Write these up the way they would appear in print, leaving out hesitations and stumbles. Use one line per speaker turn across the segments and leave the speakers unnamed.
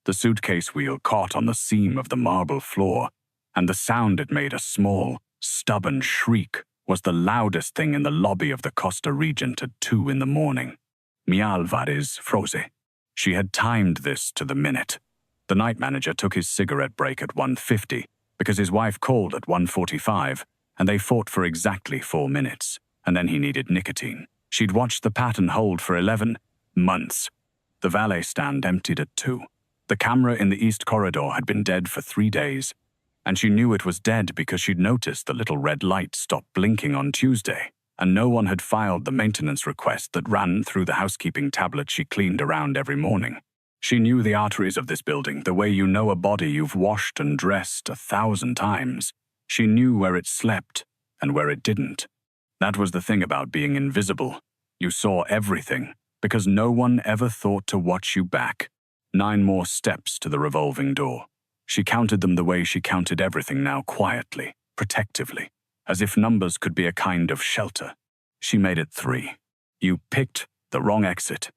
The suitcase wheel caught on the seam of the marble floor, and the sound it made, a small, stubborn shriek, was the loudest thing in the lobby of the Costa Regent at 2 in the morning. Mi alvares froze. She had timed this to the minute. The night manager took his cigarette break at 1:50 because his wife called at 1:45, and they fought for exactly 4 minutes, and then he needed nicotine. She'd watched the pattern hold for 11 months. The valet stand emptied at 2. The camera in the East Corridor had been dead for 3 days, and she knew it was dead because she'd noticed the little red light stop blinking on Tuesday, and no one had filed the maintenance request that ran through the housekeeping tablet she cleaned around every morning. She knew the arteries of this building the way you know a body you've washed and dressed 1,000 times. She knew where it slept and where it didn't. That was the thing about being invisible. You saw everything, because no one ever thought to watch you back. 9 more steps to the revolving door. She counted them the way she counted everything now, quietly, protectively, as if numbers could be a kind of shelter. She made it 3. You picked the wrong exit.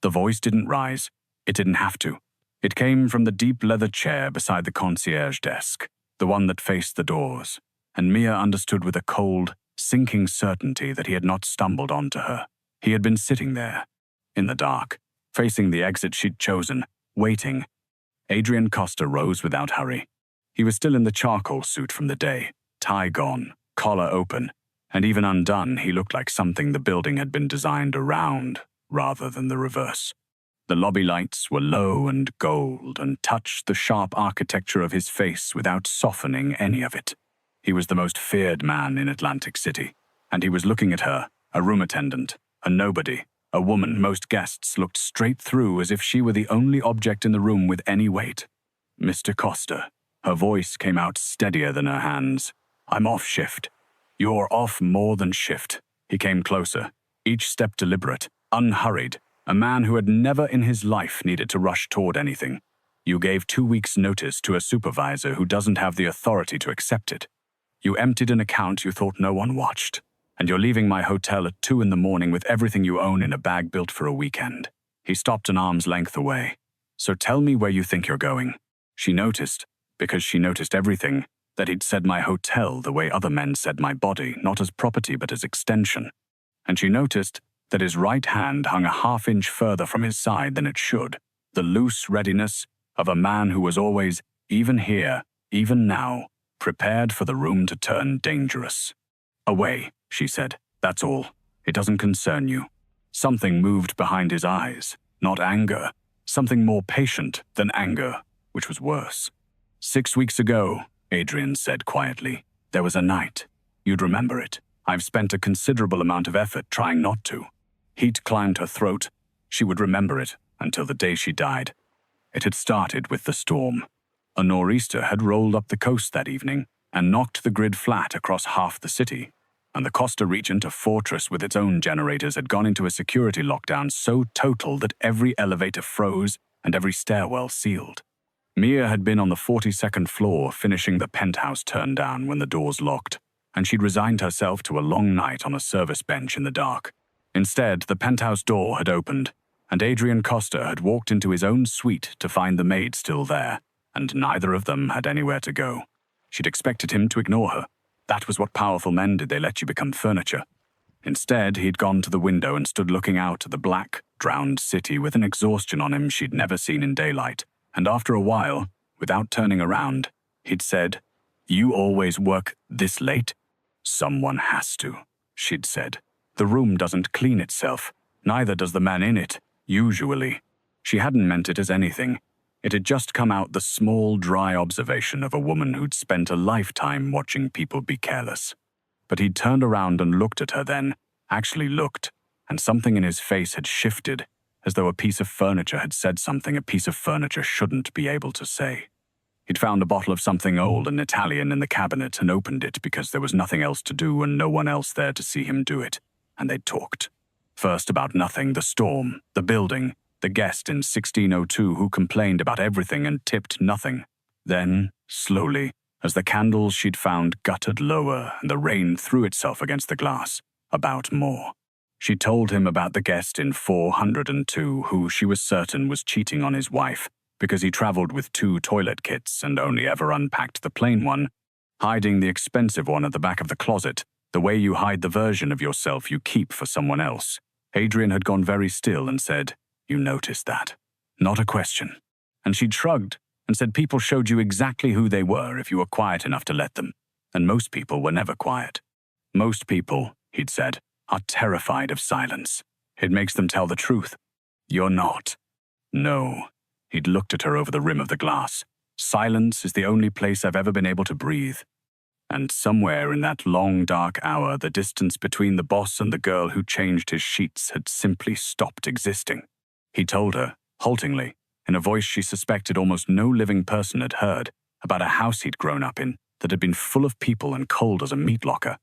The voice didn't rise. It didn't have to. It came from the deep leather chair beside the concierge desk, the one that faced the doors, and Mia understood with a cold, sinking certainty that he had not stumbled onto her. He had been sitting there, in the dark, facing the exit she'd chosen, waiting. Adrian Costa rose without hurry. He was still in the charcoal suit from the day, tie gone, collar open, and even undone he looked like something the building had been designed around, rather than the reverse. The lobby lights were low and gold and touched the sharp architecture of his face without softening any of it. He was the most feared man in Atlantic City, and he was looking at her, a room attendant, a nobody, a woman most guests looked straight through as if she were the only object in the room with any weight. Mr. Costa. Her voice came out steadier than her hands. I'm off shift. You're off more than shift. He came closer, each step deliberate, unhurried, a man who had never in his life needed to rush toward anything. You gave 2 weeks' notice to a supervisor who doesn't have the authority to accept it. You emptied an account you thought no one watched, and you're leaving my hotel at 2 in the morning with everything you own in a bag built for a weekend. He stopped an arm's length away. So tell me where you think you're going. She noticed, because she noticed everything, that he'd said my hotel the way other men said my body, not as property but as extension. And she noticed that his right hand hung a half-inch further from his side than it should, the loose readiness of a man who was always, even here, even now, prepared for the room to turn dangerous. Away, she said. That's all. It doesn't concern you. Something moved behind his eyes, not anger, something more patient than anger, which was worse. 6 weeks ago, Adrian said quietly, there was a night. You'd remember it. I've spent a considerable amount of effort trying not to. Heat climbed her throat. She would remember it until the day she died. It had started with the storm. A nor'easter had rolled up the coast that evening and knocked the grid flat across half the city, and the Costa Regent, a fortress with its own generators, had gone into a security lockdown so total that every elevator froze and every stairwell sealed. Mia had been on the 42nd floor finishing the penthouse turn down when the doors locked, and she'd resigned herself to a long night on a service bench in the dark. Instead, the penthouse door had opened, and Adrian Costa had walked into his own suite to find the maid still there, and neither of them had anywhere to go. She'd expected him to ignore her. That was what powerful men did, they let you become furniture. Instead, he'd gone to the window and stood looking out at the black, drowned city with an exhaustion on him she'd never seen in daylight, and after a while, without turning around, he'd said, You always work this late? Someone has to, she'd said. The room doesn't clean itself, neither does the man in it, usually. She hadn't meant it as anything. It had just come out the small, dry observation of a woman who'd spent a lifetime watching people be careless. But he'd turned around and looked at her then, actually looked, and something in his face had shifted, as though a piece of furniture had said something a piece of furniture shouldn't be able to say. He'd found a bottle of something old and Italian in the cabinet and opened it because there was nothing else to do and no one else there to see him do it. And they'd talked. First about nothing, the storm, the building, the guest in 1602 who complained about everything and tipped nothing. Then, slowly, as the candles she'd found guttered lower and the rain threw itself against the glass, about more. She told him about the guest in 402 who she was certain was cheating on his wife, because he traveled with 2 toilet kits and only ever unpacked the plain one, hiding the expensive one at the back of the closet, the way you hide the version of yourself you keep for someone else. Adrian had gone very still and said, "You noticed that." Not a question. And she'd shrugged and said people showed you exactly who they were if you were quiet enough to let them, and most people were never quiet. Most people, he'd said, are terrified of silence. It makes them tell the truth. You're not. No. He'd looked at her over the rim of the glass. Silence is the only place I've ever been able to breathe. And somewhere in that long, dark hour, the distance between the boss and the girl who changed his sheets had simply stopped existing. He told her, haltingly, in a voice she suspected almost no living person had heard, about a house he'd grown up in that had been full of people and cold as a meat locker.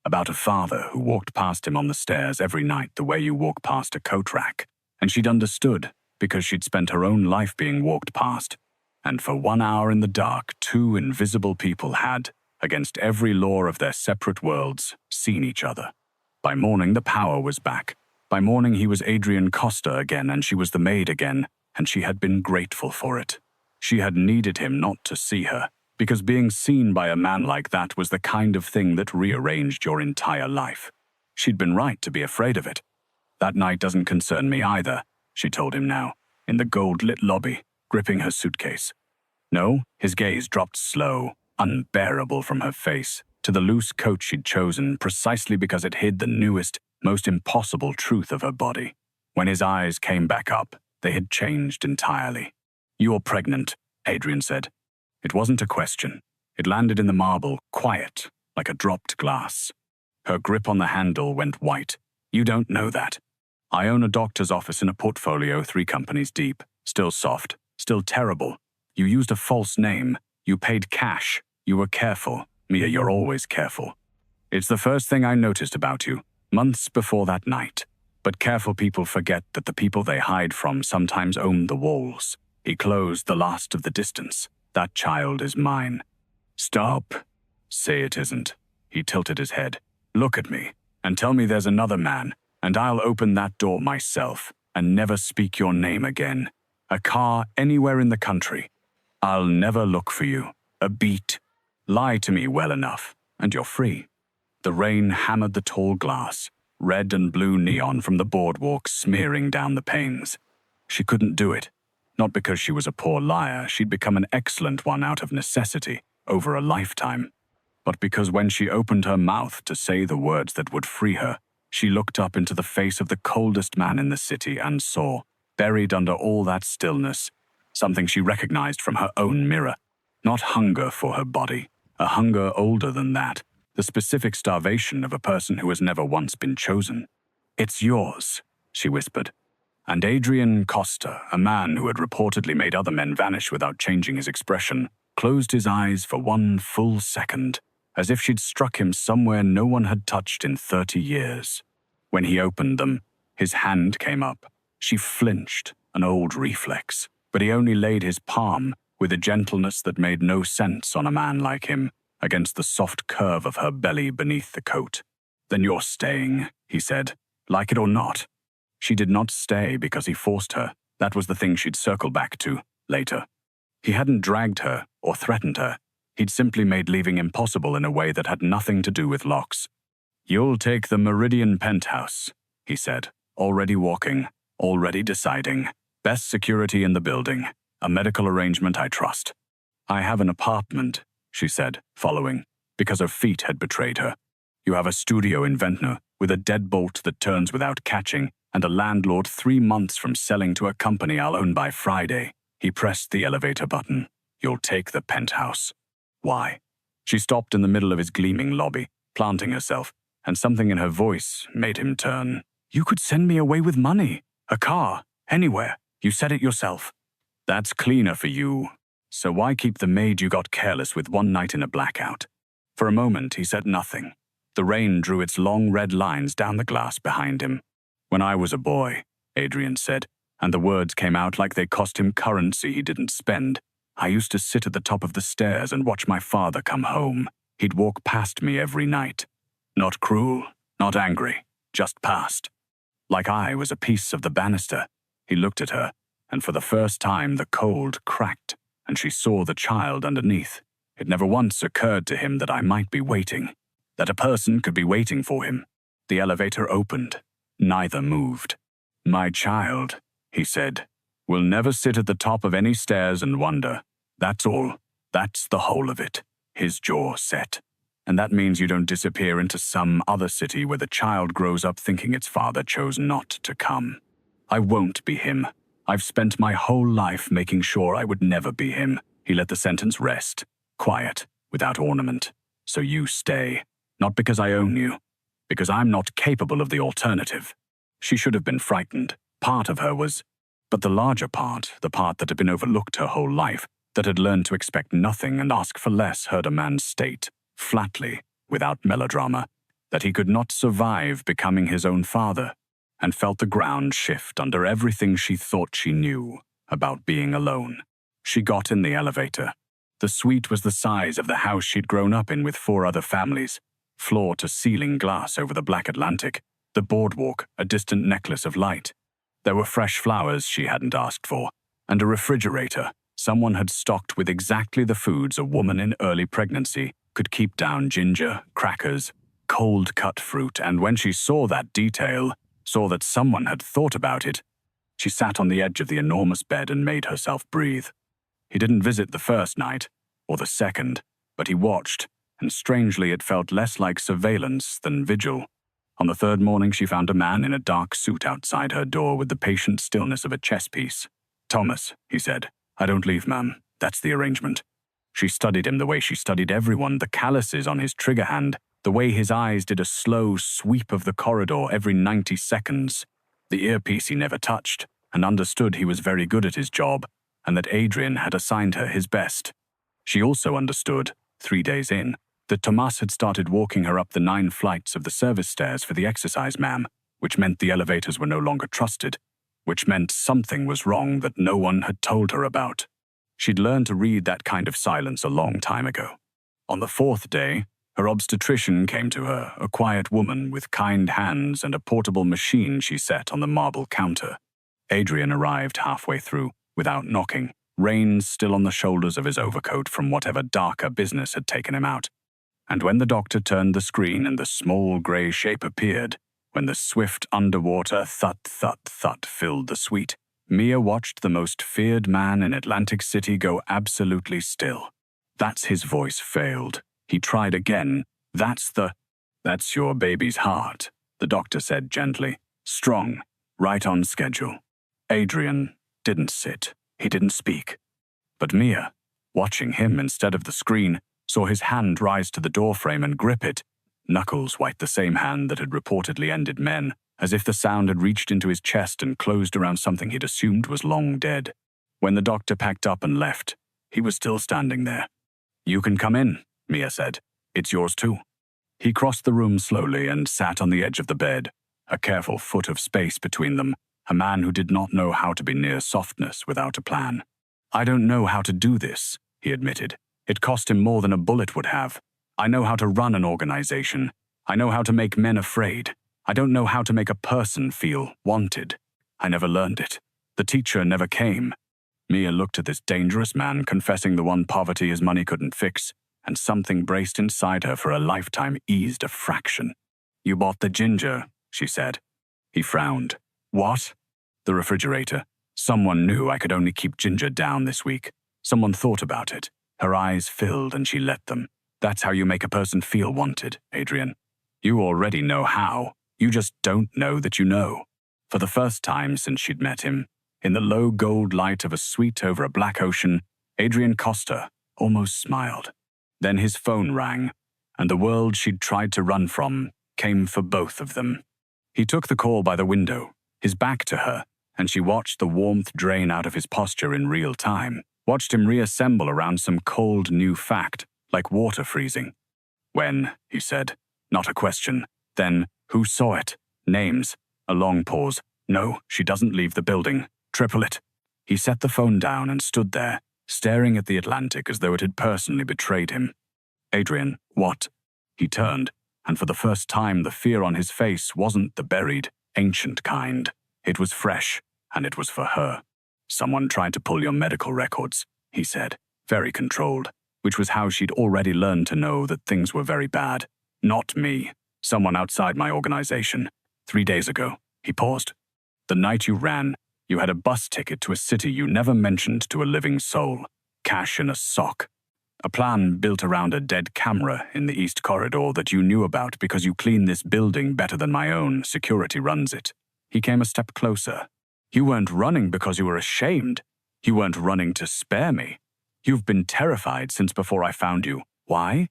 About a father who walked past him on the stairs every night the way you walk past a coat rack. And she'd understood, because she'd spent her own life being walked past. And for 1 hour in the dark, 2 invisible people had, against every law of their separate worlds, seen each other. By morning, the power was back. By morning, he was Adrian Costa again, and she was the maid again, and she had been grateful for it. She had needed him not to see her, because being seen by a man like that was the kind of thing that rearranged your entire life. She'd been right to be afraid of it. That night doesn't concern me either, she told him now, in the gold-lit lobby, gripping her suitcase. No, his gaze dropped slow, unbearable from her face, to the loose coat she'd chosen precisely because it hid the newest, most impossible truth of her body. When his eyes came back up, they had changed entirely. "You're pregnant," Adrian said. It wasn't a question. It landed in the marble, quiet, like a dropped glass. Her grip on the handle went white. "You don't know that. I own a doctor's office in a portfolio 3 companies deep, still soft, still terrible. You used a false name. You paid cash. You were careful. Mia, you're always careful. It's the first thing I noticed about you, months before that night. But careful people forget that the people they hide from sometimes own the walls." He closed the last of the distance. "That child is mine." "Stop. Say it isn't." He tilted his head. "Look at me, and tell me there's another man, and I'll open that door myself, and never speak your name again. A car anywhere in the country. I'll never look for you. A beat. Lie to me well enough, and you're free." The rain hammered the tall glass, red and blue neon from the boardwalk smearing down the panes. She couldn't do it. Not because she was a poor liar, she'd become an excellent one out of necessity, over a lifetime. But because when she opened her mouth to say the words that would free her, she looked up into the face of the coldest man in the city and saw, buried under all that stillness, something she recognized from her own mirror. Not hunger for her body, a hunger older than that, the specific starvation of a person who has never once been chosen. "It's yours," she whispered. And Adrian Costa, a man who had reportedly made other men vanish without changing his expression, closed his eyes for 1 full second, as if she'd struck him somewhere no one had touched in 30 years. When he opened them, his hand came up. She flinched, an old reflex, but he only laid his palm, with a gentleness that made no sense on a man like him, against the soft curve of her belly beneath the coat. "Then you're staying," he said, "like it or not." She did not stay because he forced her. That was the thing she'd circle back to, later. He hadn't dragged her or threatened her. He'd simply made leaving impossible in a way that had nothing to do with locks. "You'll take the Meridian penthouse," he said, already walking, already deciding. "Best security in the building. A medical arrangement I trust." "I have an apartment," she said, following, because her feet had betrayed her. "You have a studio in Ventnor, with a deadbolt that turns without catching, and a landlord 3 months from selling to a company I'll own by Friday." He pressed the elevator button. "You'll take the penthouse." "Why?" She stopped in the middle of his gleaming lobby, planting herself, and something in her voice made him turn. "You could send me away with money. A car. Anywhere. You said it yourself." "That's cleaner for you. So why keep the maid you got careless with one night in a blackout?" For a moment he said nothing. The rain drew its long red lines down the glass behind him. "When I was a boy," Adrian said, and the words came out like they cost him currency he didn't spend, "I used to sit at the top of the stairs and watch my father come home. He'd walk past me every night. Not cruel, not angry, just past. Like I was a piece of the banister." He looked at her, and for the first time the cold cracked, and she saw the child underneath. It never once occurred to him that I might be waiting, that a person could be waiting for him. The elevator opened. Neither moved. "My child," he said, "will never sit at the top of any stairs and wonder. That's all. That's the whole of it." His jaw set. "And that means you don't disappear into some other city where the child grows up thinking its father chose not to come. I won't be him. I've spent my whole life making sure I would never be him." He let the sentence rest, quiet, without ornament. "So you stay. Not because I own you. Because I'm not capable of the alternative." She should have been frightened. Part of her was. But the larger part, the part that had been overlooked her whole life, that had learned to expect nothing and ask for less, heard a man state, flatly, without melodrama, that he could not survive becoming his own father, and felt the ground shift under everything she thought she knew about being alone. She got in the elevator. The suite was the size of the house she'd grown up in with 4 other families, floor-to-ceiling glass over the black Atlantic, the boardwalk a distant necklace of light. There were fresh flowers she hadn't asked for, and a refrigerator someone had stocked with exactly the foods a woman in early pregnancy could keep down: ginger, crackers, cold-cut fruit. And when she saw that detail, saw that someone had thought about it, she sat on the edge of the enormous bed and made herself breathe. He didn't visit the first night, or the second, but he watched, and strangely it felt less like surveillance than vigil. On the 3rd morning she found a man in a dark suit outside her door with the patient stillness of a chess piece. "Thomas," he said. "I don't leave, ma'am. That's the arrangement." She studied him the way she studied everyone, the calluses on his trigger hand, the way his eyes did a slow sweep of the corridor every 90 seconds. The earpiece he never touched, and understood he was very good at his job, and that Adrian had assigned her his best. She also understood, 3 days in, that Tomas had started walking her up the 9 flights of the service stairs for the exercise, ma'am, which meant the elevators were no longer trusted, which meant something was wrong that no one had told her about. She'd learned to read that kind of silence a long time ago. On the 4th day, her obstetrician came to her, a quiet woman with kind hands and a portable machine she set on the marble counter. Adrian arrived halfway through, without knocking, reins still on the shoulders of his overcoat from whatever darker business had taken him out. And when the doctor turned the screen and the small grey shape appeared, when the swift underwater thud-thud-thud filled the suite, Mia watched the most feared man in Atlantic City go absolutely still. That's his voice failed. He tried again. That's your baby's heart," the doctor said gently. "Strong, right on schedule." Adrian didn't sit. He didn't speak. But Mia, watching him instead of the screen, saw his hand rise to the doorframe and grip it, knuckles white, the same hand that had reportedly ended men, as if the sound had reached into his chest and closed around something he'd assumed was long dead. When the doctor packed up and left, he was still standing there. "You can come in," Mia said. "It's yours too." He crossed the room slowly and sat on the edge of the bed, a careful foot of space between them, a man who did not know how to be near softness without a plan. "I don't know how to do this," he admitted. "It cost him more than a bullet would have. I know how to run an organization. I know how to make men afraid. I don't know how to make a person feel wanted. I never learned it. The teacher never came." Mia looked at this dangerous man confessing the one poverty his money couldn't fix, and something braced inside her for a lifetime eased a fraction. "You bought the ginger," she said. He frowned. "What?" "The refrigerator. Someone knew I could only keep ginger down this week. Someone thought about it." Her eyes filled and she let them. "That's how you make a person feel wanted, Adrian. You already know how. You just don't know that you know." For the first time since she'd met him, in the low gold light of a suite over a black ocean, Adrian Costa almost smiled. Then his phone rang, and the world she'd tried to run from came for both of them. He took the call by the window, his back to her, and she watched the warmth drain out of his posture in real time, watched him reassemble around some cold new fact, like water freezing. "When?" he said. Not a question. Then, "Who saw it?" "Names." A long pause. "No, she doesn't leave the building. Triple it." He set the phone down and stood there, staring at the Atlantic as though it had personally betrayed him. "Adrian, what?" He turned, and for the first time the fear on his face wasn't the buried, ancient kind. It was fresh, and it was for her. Someone tried to pull your medical records, he said, very controlled, which was how she'd already learned to know that things were very bad. Not me. Someone outside my organization. 3 days ago. He paused. The night you ran, you had a bus ticket to a city you never mentioned to a living soul. Cash in a sock. A plan built around a dead camera in the East Corridor that you knew about because you clean this building better than my own. Security runs it. He came a step closer. You weren't running because you were ashamed. You weren't running to spare me. You've been terrified since before I found you. Why?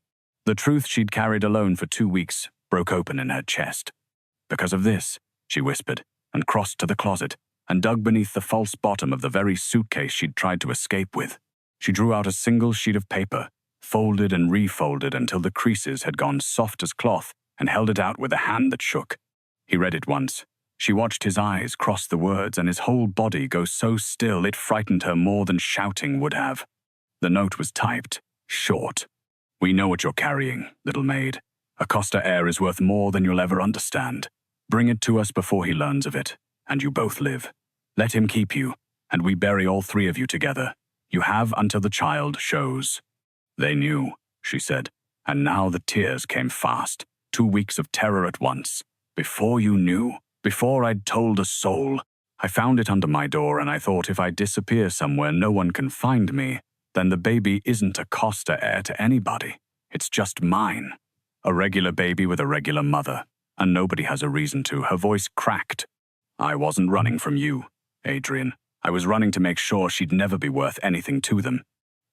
The truth she'd carried alone for 2 weeks broke open in her chest. Because of this, she whispered, and crossed to the closet, and dug beneath the false bottom of the very suitcase she'd tried to escape with. She drew out a single sheet of paper, folded and refolded until the creases had gone soft as cloth, and held it out with a hand that shook. He read it once. She watched his eyes cross the words and his whole body go so still it frightened her more than shouting would have. The note was typed, short. We know what you're carrying, little maid. Acosta Air is worth more than you'll ever understand. Bring it to us before he learns of it, and you both live. Let him keep you, and we bury all 3 of you together. You have until the child shows. They knew, she said, and now the tears came fast. 2 weeks of terror at once. Before you knew, before I'd told a soul, I found it under my door and I thought if I disappear somewhere no one can find me, then the baby isn't a Costa heir to anybody. It's just mine. A regular baby with a regular mother, and nobody has a reason to. Her voice cracked. I wasn't running from you, Adrian. I was running to make sure she'd never be worth anything to them.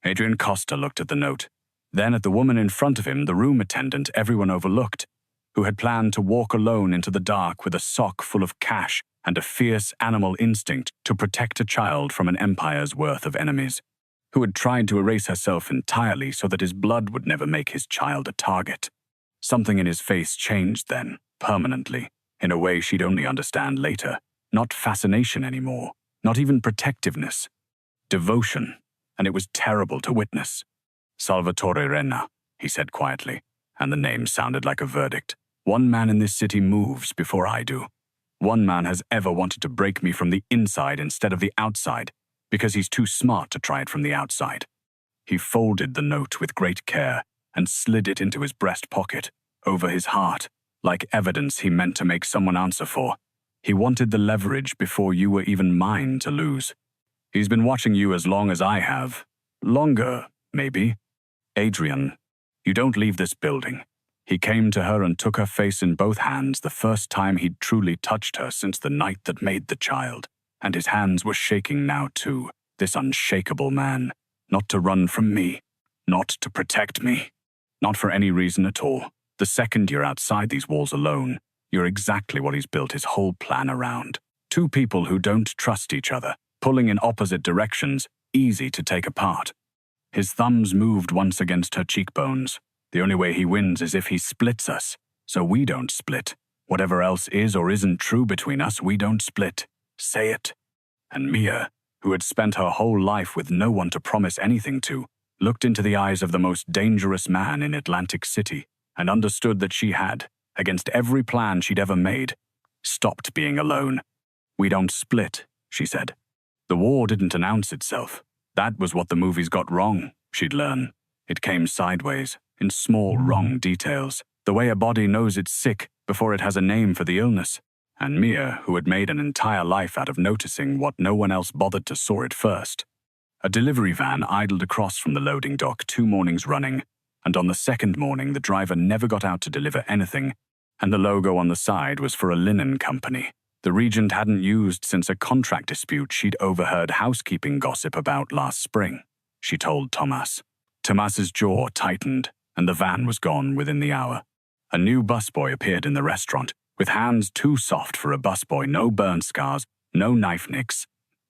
Adrian Costa looked at the note, then at the woman in front of him, the room attendant everyone overlooked, who had planned to walk alone into the dark with a sock full of cash and a fierce animal instinct to protect a child from an empire's worth of enemies, who had tried to erase herself entirely so that his blood would never make his child a target. Something in his face changed then, permanently, in a way she'd only understand later. Not fascination anymore, not even protectiveness. Devotion, and it was terrible to witness. Salvatore Renna, he said quietly, and the name sounded like a verdict. One man in this city moves before I do. One man has ever wanted to break me from the inside instead of the outside, because he's too smart to try it from the outside. He folded the note with great care and slid it into his breast pocket, over his heart, like evidence he meant to make someone answer for. He wanted the leverage before you were even mine to lose. He's been watching you as long as I have. Longer, maybe. Adrian, you don't leave this building. He came to her and took her face in both hands the first time he'd truly touched her since the night that made the child. And his hands were shaking now too, this unshakable man. Not to run from me. Not to protect me. Not for any reason at all. The second you're outside these walls alone, you're exactly what he's built his whole plan around. 2 people who don't trust each other, pulling in opposite directions, easy to take apart. His thumbs moved once against her cheekbones. The only way he wins is if he splits us, so we don't split. Whatever else is or isn't true between us, we don't split. Say it. And Mia, who had spent her whole life with no one to promise anything to, looked into the eyes of the most dangerous man in Atlantic City and understood that she had, against every plan she'd ever made, stopped being alone. We don't split, she said. The war didn't announce itself. That was what the movies got wrong, she'd learn. It came sideways, in small wrong details, the way a body knows it's sick before it has a name for the illness. And Mia, who had made an entire life out of noticing what no one else bothered to saw it first. A delivery van idled across from the loading dock 2 mornings running, and on the 2nd morning the driver never got out to deliver anything, and the logo on the side was for a linen company the Regent hadn't used since a contract dispute she'd overheard housekeeping gossip about last spring, she told Tomas. Tomas's jaw tightened, and the van was gone within the hour. A new busboy appeared in the restaurant, with hands too soft for a busboy, no burn scars, no knife nicks,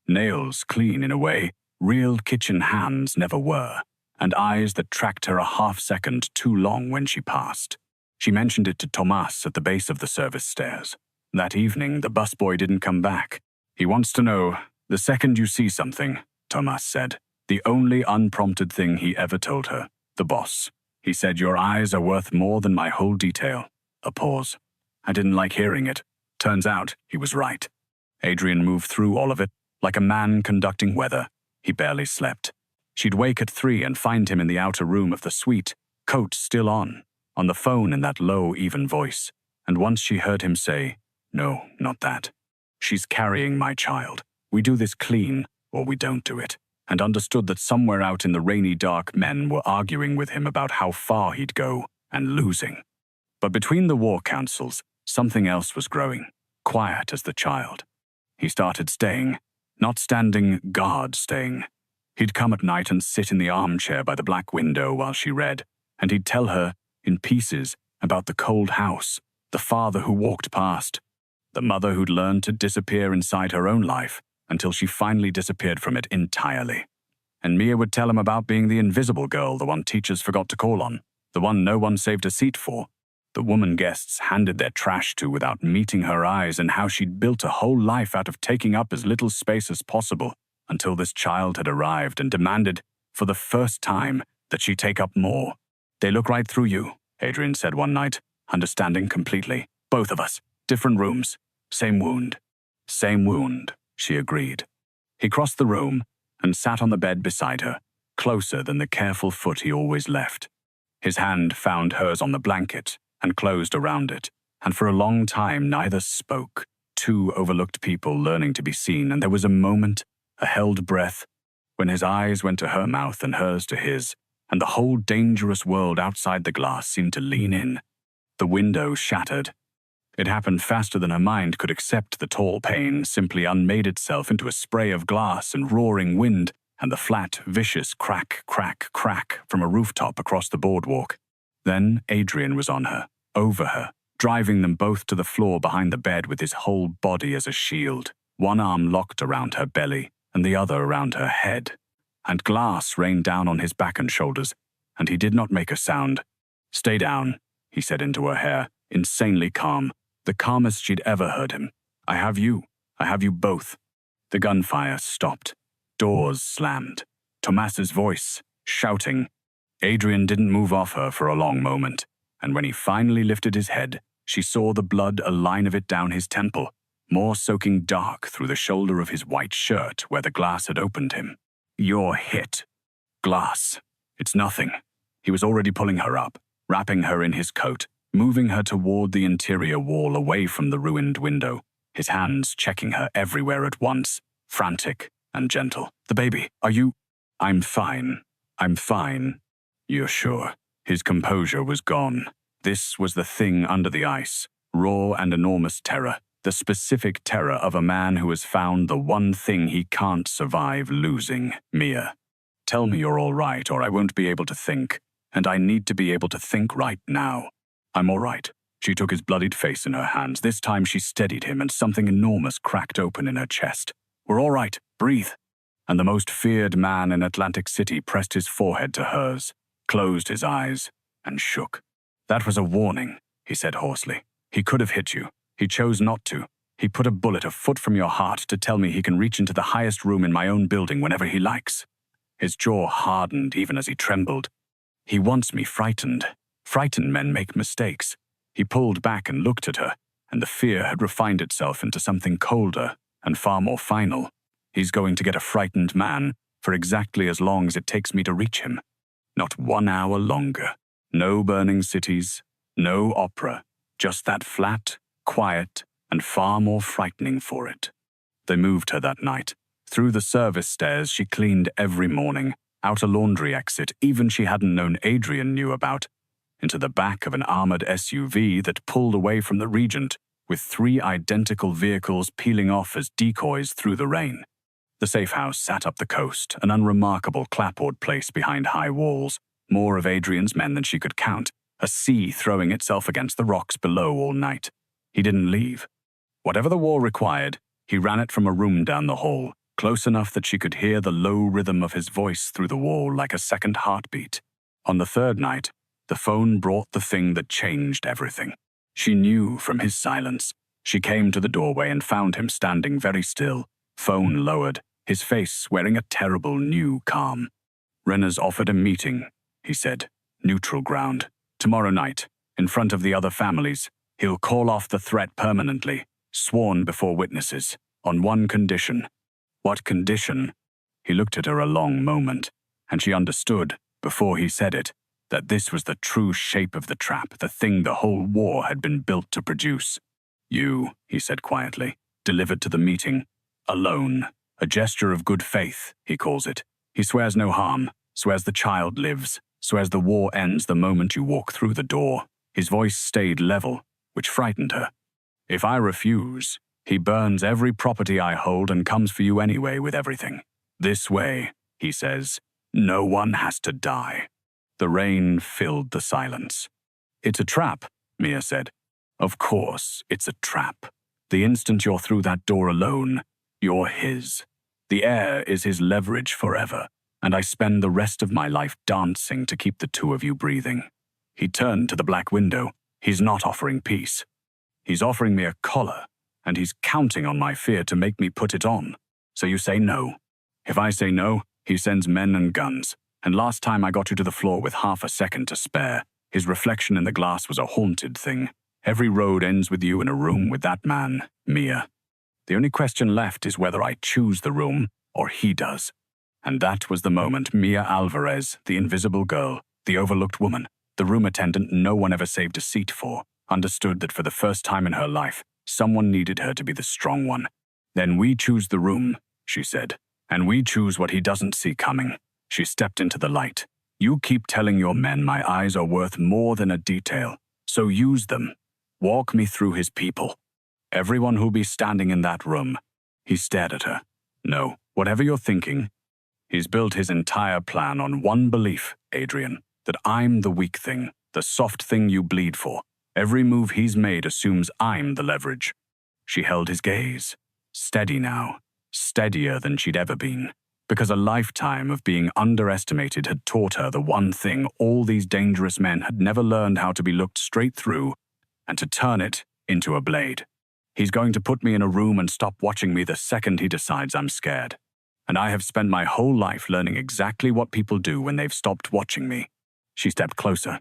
nails clean in a way real kitchen hands never were, and eyes that tracked her a half-second too long when she passed. She mentioned it to Tomas at the base of the service stairs. That evening, the busboy didn't come back. He wants to know, the second you see something, Tomas said. The only unprompted thing he ever told her. The boss. He said, your eyes are worth more than my whole detail. A pause. I didn't like hearing it. Turns out, he was right. Adrian moved through all of it, Like a man conducting weather, he barely slept. She'd wake at 3 and find him in the outer room of the suite, coat still on the phone in that low, even voice. And once she heard him say, "No, not that. She's carrying my child. We do this clean, or we don't do it," and understood that somewhere out in the rainy dark men were arguing with him about how far he'd go, and losing. But between the war councils, something else was growing, quiet as the child. He started staying, not standing guard staying. He'd come at night and sit in the armchair by the black window while she read, and he'd tell her, in pieces, about the cold house, the father who walked past, the mother who'd learned to disappear inside her own life until she finally disappeared from it entirely. And Mia would tell him about being the invisible girl, the one teachers forgot to call on, the one no one saved a seat for, the woman guests handed their trash to without meeting her eyes, and how she'd built a whole life out of taking up as little space as possible until this child had arrived and demanded, for the first time, that she take up more. "They look right through you," Adrian said one night, understanding completely. "Both of us. Different rooms. Same wound." "Same wound," she agreed. He crossed the room and sat on the bed beside her, closer than the careful foot he always left. His hand found hers on the blanket and closed around it, and for a long time neither spoke. Two overlooked people learning to be seen, and there was a moment, a held breath, when his eyes went to her mouth and hers to his, and the whole dangerous world outside the glass seemed to lean in. The window shattered. It happened faster than her mind could accept. The tall pane simply unmade itself into a spray of glass and roaring wind, and the flat, vicious crack, crack, crack from a rooftop across the boardwalk. Then Adrian was on her, over her, driving them both to the floor behind the bed with his whole body as a shield, one arm locked around her belly and the other around her head. And glass rained down on his back and shoulders, and he did not make a sound. "Stay down," he said into her hair, insanely calm, the calmest she'd ever heard him. I have you both." The gunfire stopped. Doors slammed. Tomas's voice, shouting. Adrian didn't move off her for a long moment, and when he finally lifted his head, she saw the blood, a line of it down his temple, more soaking dark through the shoulder of his white shirt where the glass had opened him. "You're hit." "Glass. It's nothing." He was already pulling her up, wrapping her in his coat, moving her toward the interior wall away from the ruined window, his hands checking her everywhere at once, frantic and gentle. "The baby, are you—" I'm fine. "You're sure?" His composure was gone. This was the thing under the ice, raw and enormous terror, the specific terror of a man who has found the one thing he can't survive losing. "Mia, tell me you're all right, or I won't be able to think, and I need to be able to think right now." "I'm all right." She took his bloodied face in her hands. This time she steadied him, and something enormous cracked open in her chest. "We're all right. Breathe." And the most feared man in Atlantic City pressed his forehead to hers, closed his eyes, and shook. "That was a warning," he said hoarsely. "He could have hit you. He chose not to. He put a bullet a foot from your heart to tell me he can reach into the highest room in my own building whenever he likes." His jaw hardened even as he trembled. "He wants me frightened. Frightened men make mistakes." He pulled back and looked at her, and the fear had refined itself into something colder and far more final. "He's going to get a frightened man for exactly as long as it takes me to reach him. Not 1 hour longer. No burning cities, no opera, just that flat, quiet, and far more frightening for it." They moved her that night. Through the service stairs she cleaned every morning, out a laundry exit even she hadn't known Adrian knew about, into the back of an armored SUV that pulled away from the Regent, with 3 identical vehicles peeling off as decoys through the rain. The safe house sat up the coast, an unremarkable clapboard place behind high walls, more of Adrian's men than she could count, a sea throwing itself against the rocks below all night. He didn't leave. Whatever the war required, he ran it from a room down the hall, close enough that she could hear the low rhythm of his voice through the wall like a second heartbeat. On the 3rd night, the phone brought the thing that changed everything. She knew from his silence. She came to the doorway and found him standing very still, phone lowered, his face wearing a terrible new calm. "Renner's offered a meeting," he said. "Neutral ground. Tomorrow night, in front of the other families. He'll call off the threat permanently, sworn before witnesses, on one condition." What condition? He looked at her a long moment, and she understood, before he said it, that this was the true shape of the trap, the thing the whole war had been built to produce. You, he said quietly, delivered to the meeting, alone, a gesture of good faith, he calls it. He swears no harm, swears the child lives, swears the war ends the moment you walk through the door. His voice stayed level, which frightened her. If I refuse, he burns every property I hold and comes for you anyway with everything. This way, he says, no one has to die. The rain filled the silence. It's a trap, Mia said. Of course, it's a trap. The instant you're through that door alone, you're his. The air is his leverage forever, and I spend the rest of my life dancing to keep the two of you breathing. He turned to the black window. He's not offering peace. He's offering me a collar, and he's counting on my fear to make me put it on. So you say no. If I say no, he sends men and guns. And last time I got you to the floor with half a second to spare. His reflection in the glass was a haunted thing. Every road ends with you in a room with that man, Mia. The only question left is whether I choose the room or he does. And that was the moment Mia Alvarez, the invisible girl, the overlooked woman, the room attendant no one ever saved a seat for, understood that for the first time in her life, someone needed her to be the strong one. Then we choose the room, she said, and we choose what he doesn't see coming. She stepped into the light. You keep telling your men my eyes are worth more than a detail, so use them. Walk me through his people. Everyone who'll be standing in that room. He stared at her. No, whatever you're thinking, he's built his entire plan on one belief, Adrian, that I'm the weak thing, the soft thing you bleed for. Every move he's made assumes I'm the leverage. She held his gaze. Steady now, steadier than she'd ever been, because a lifetime of being underestimated had taught her the one thing all these dangerous men had never learned: how to be looked straight through and to turn it into a blade. He's going to put me in a room and stop watching me the second he decides I'm scared. And I have spent my whole life learning exactly what people do when they've stopped watching me. She stepped closer.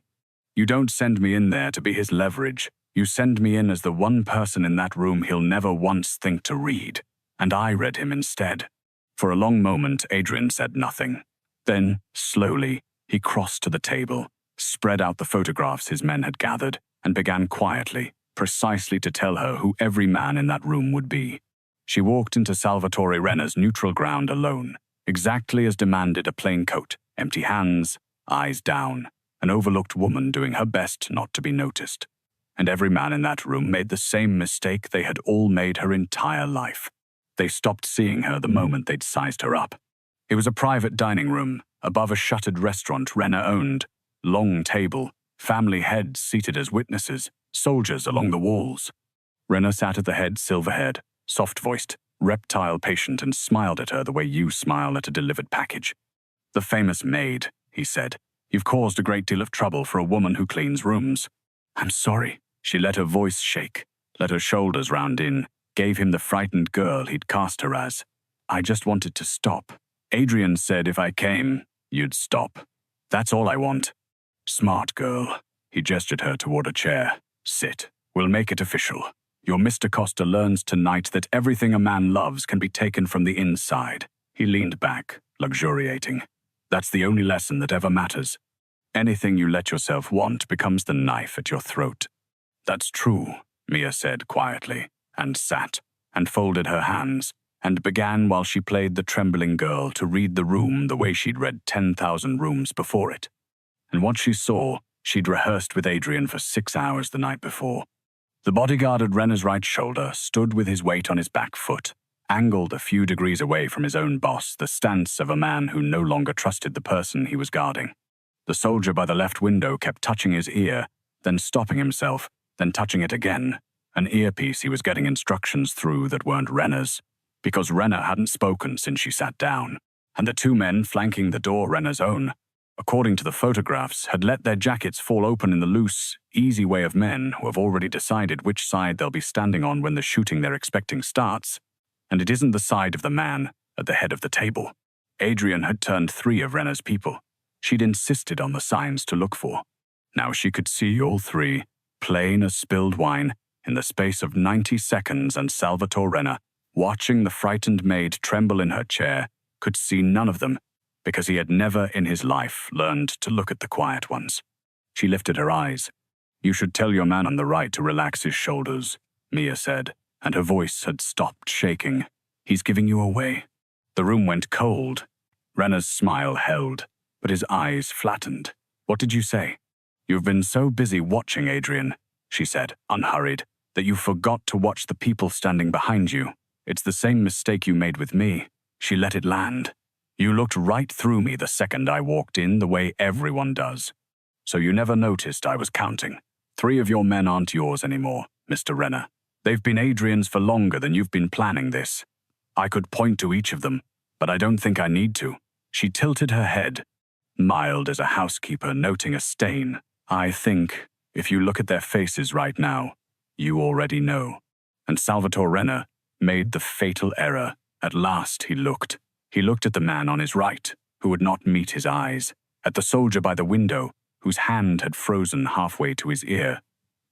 You don't send me in there to be his leverage. You send me in as the one person in that room he'll never once think to read. And I read him instead. For a long moment, Adrian said nothing. Then, slowly, he crossed to the table, spread out the photographs his men had gathered, and began quietly, precisely to tell her who every man in that room would be. She walked into Salvatore Renna's neutral ground alone, exactly as demanded: a plain coat, empty hands, eyes down, an overlooked woman doing her best not to be noticed. And every man in that room made the same mistake they had all made her entire life. They stopped seeing her the moment they'd sized her up. It was a private dining room, above a shuttered restaurant Renna owned. Long table, family heads seated as witnesses, soldiers along the walls. Renna sat at the head, silver-haired, soft-voiced, reptile patient, and smiled at her the way you smile at a delivered package. The famous maid, he said. You've caused a great deal of trouble for a woman who cleans rooms. I'm sorry. She let her voice shake, let her shoulders round in, gave him the frightened girl he'd cast her as. I just wanted to stop. Adrian said if I came, you'd stop. That's all I want. Smart girl. He gestured her toward a chair. Sit. We'll make it official. Your Mr. Costa learns tonight that everything a man loves can be taken from the inside. He leaned back, luxuriating. That's the only lesson that ever matters. Anything you let yourself want becomes the knife at your throat. That's true, Mia said quietly, and sat, and folded her hands, and began while she played the trembling girl to read the room the way she'd read 10,000 rooms before it. And what she saw, she'd rehearsed with Adrian for 6 hours the night before. The bodyguard at Renna's right shoulder stood with his weight on his back foot, angled a few degrees away from his own boss, the stance of a man who no longer trusted the person he was guarding. The soldier by the left window kept touching his ear, then stopping himself, then touching it again, an earpiece he was getting instructions through that weren't Renna's, because Renna hadn't spoken since she sat down, and the two men flanking the door Renna's own, according to the photographs, had let their jackets fall open in the loose, easy way of men who have already decided which side they'll be standing on when the shooting they're expecting starts. And it isn't the side of the man at the head of the table. Adrian had turned 3 of Renna's people. She'd insisted on the signs to look for. Now she could see all 3, plain as spilled wine, in the space of 90 seconds, and Salvatore Renna, watching the frightened maid tremble in her chair, could see none of them, because he had never in his life learned to look at the quiet ones. She lifted her eyes. "You should tell your man on the right to relax his shoulders," Mia said, and her voice had stopped shaking. "He's giving you away." The room went cold. Renner's smile held, but his eyes flattened. "What did you say?" "You've been so busy watching, Adrian," she said, unhurried, "that you forgot to watch the people standing behind you. It's the same mistake you made with me." She let it land. "You looked right through me the second I walked in, the way everyone does. So you never noticed I was counting. 3 of your men aren't yours anymore, Mr. Renner. They've been Adrian's for longer than you've been planning this. I could point to each of them, but I don't think I need to." She tilted her head, mild as a housekeeper noting a stain. "I think, if you look at their faces right now, you already know." And Salvatore Renner made the fatal error. At last he looked. He looked at the man on his right, who would not meet his eyes, at the soldier by the window, whose hand had frozen halfway to his ear,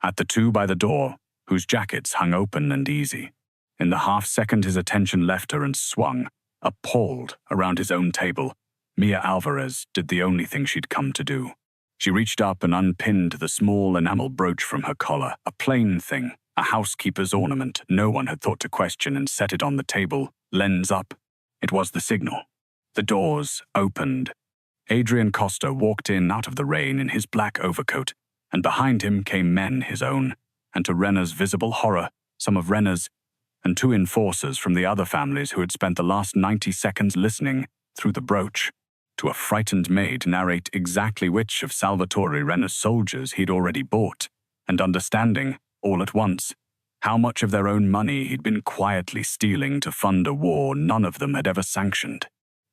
at the 2 by the door, whose jackets hung open and easy. In the half-second his attention left her and swung, appalled, around his own table. Mia Alvarez did the only thing she'd come to do. She reached up and unpinned the small enamel brooch from her collar, a plain thing, a housekeeper's ornament no one had thought to question, and set it on the table, lens up. It was the signal. The doors opened. Adrian Costa walked in out of the rain in his black overcoat, and behind him came men his own, and to Renner's visible horror, some of Renner's, and 2 enforcers from the other families who had spent the last 90 seconds listening, through the brooch, to a frightened maid narrate exactly which of Salvatore Renner's soldiers he'd already bought, and understanding, all at once, how much of their own money he'd been quietly stealing to fund a war none of them had ever sanctioned.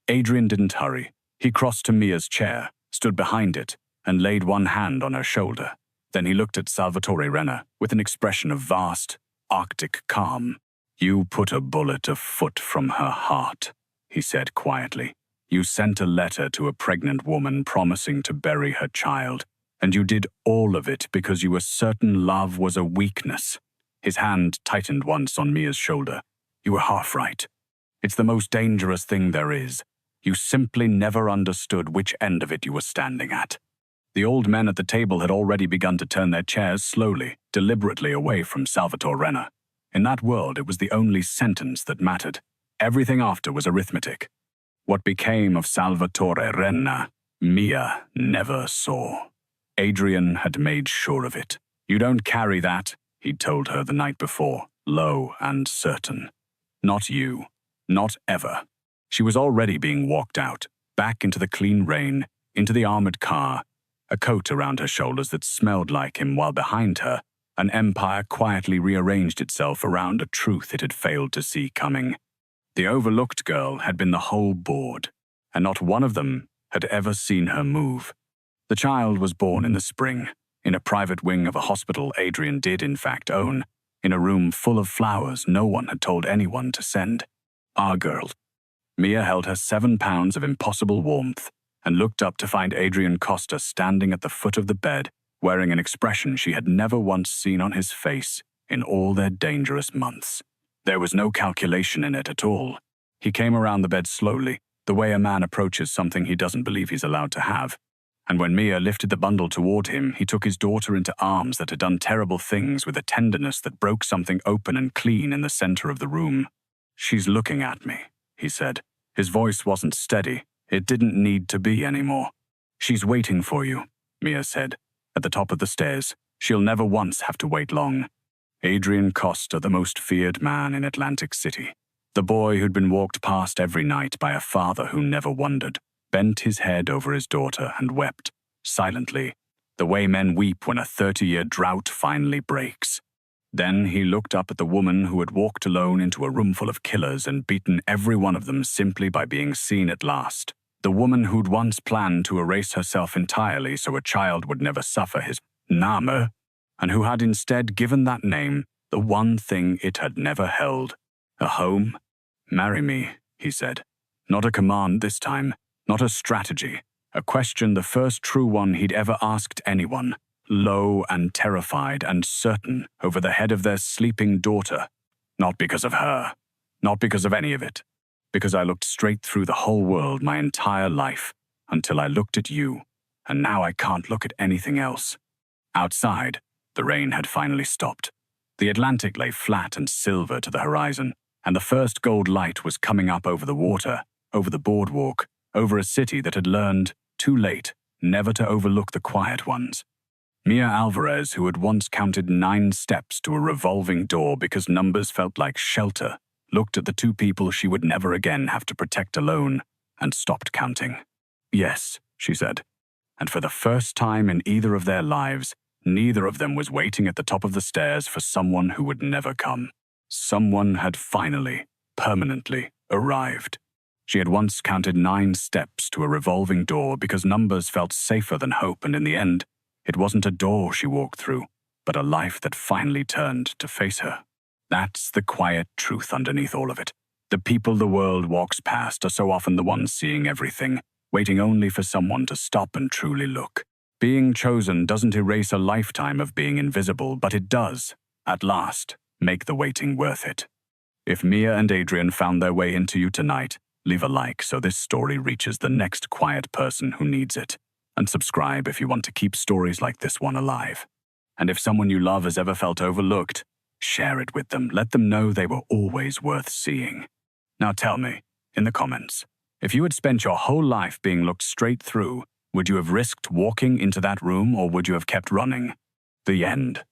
Adrian didn't hurry. He crossed to Mia's chair, stood behind it, and laid one hand on her shoulder. Then he looked at Salvatore Renner with an expression of vast, arctic calm. "You put a bullet a foot from her heart," he said quietly. "You sent a letter to a pregnant woman promising to bury her child, and you did all of it because you were certain love was a weakness." His hand tightened once on Mia's shoulder. "You were half right. It's the most dangerous thing there is. You simply never understood which end of it you were standing at." The old men at the table had already begun to turn their chairs slowly, deliberately away from Salvatore Renner. In that world, it was the only sentence that mattered. Everything after was arithmetic. What became of Salvatore Renner, Mia never saw. Adrian had made sure of it. "You don't carry that," he'd told her the night before, low and certain. "Not you. Not ever." She was already being walked out, back into the clean rain, into the armored car, a coat around her shoulders that smelled like him, while behind her, an empire quietly rearranged itself around a truth it had failed to see coming. The overlooked girl had been the whole board, and not one of them had ever seen her move. The child was born in the spring, in a private wing of a hospital Adrian did in fact own, in a room full of flowers no one had told anyone to send. Our girl. Mia held her 7 pounds of impossible warmth and looked up to find Adrian Costa standing at the foot of the bed, wearing an expression she had never once seen on his face in all their dangerous months. There was no calculation in it at all. He came around the bed slowly, the way a man approaches something he doesn't believe he's allowed to have. And when Mia lifted the bundle toward him, he took his daughter into arms that had done terrible things with a tenderness that broke something open and clean in the center of the room. "She's looking at me," he said. His voice wasn't steady. It didn't need to be anymore. "She's waiting for you," Mia said, "at the top of the stairs. She'll never once have to wait long." Adrian Costa, the most feared man in Atlantic City, the boy who'd been walked past every night by a father who never wondered, bent his head over his daughter and wept, silently, the way men weep when a 30-year drought finally breaks. Then he looked up at the woman who had walked alone into a room full of killers and beaten every one of them simply by being seen at last. The woman who'd once planned to erase herself entirely so a child would never suffer his name, and who had instead given that name the one thing it had never held, a home. "Marry me," he said. Not a command this time, not a strategy, a question, the first true one he'd ever asked anyone, low and terrified and certain over the head of their sleeping daughter. Not because of her, Not because of any of it. Because I looked straight through the whole world my entire life, until I looked at you, and now I can't look at anything else. Outside, the rain had finally stopped. The Atlantic lay flat and silver to the horizon, and the first gold light was coming up over the water, over the boardwalk, over a city that had learned, too late, never to overlook the quiet ones. Mia Alvarez, who had once counted 9 steps to a revolving door because numbers felt like shelter, looked at the 2 people she would never again have to protect alone, and stopped counting. Yes, she said. And for the first time in either of their lives, neither of them was waiting at the top of the stairs for someone who would never come. Someone had finally, permanently, arrived. She had once counted 9 steps to a revolving door because numbers felt safer than hope, and in the end, it wasn't a door she walked through, but a life that finally turned to face her. That's the quiet truth underneath all of it. The people the world walks past are so often the ones seeing everything, waiting only for someone to stop and truly look. Being chosen doesn't erase a lifetime of being invisible, but it does, at last, make the waiting worth it. If Mia and Adrian found their way into you tonight, leave a like so this story reaches the next quiet person who needs it. And subscribe if you want to keep stories like this one alive. And if someone you love has ever felt overlooked, share it with them. Let them know they were always worth seeing. Now tell me, in the comments, if you had spent your whole life being looked straight through, would you have risked walking into that room or would you have kept running? The end.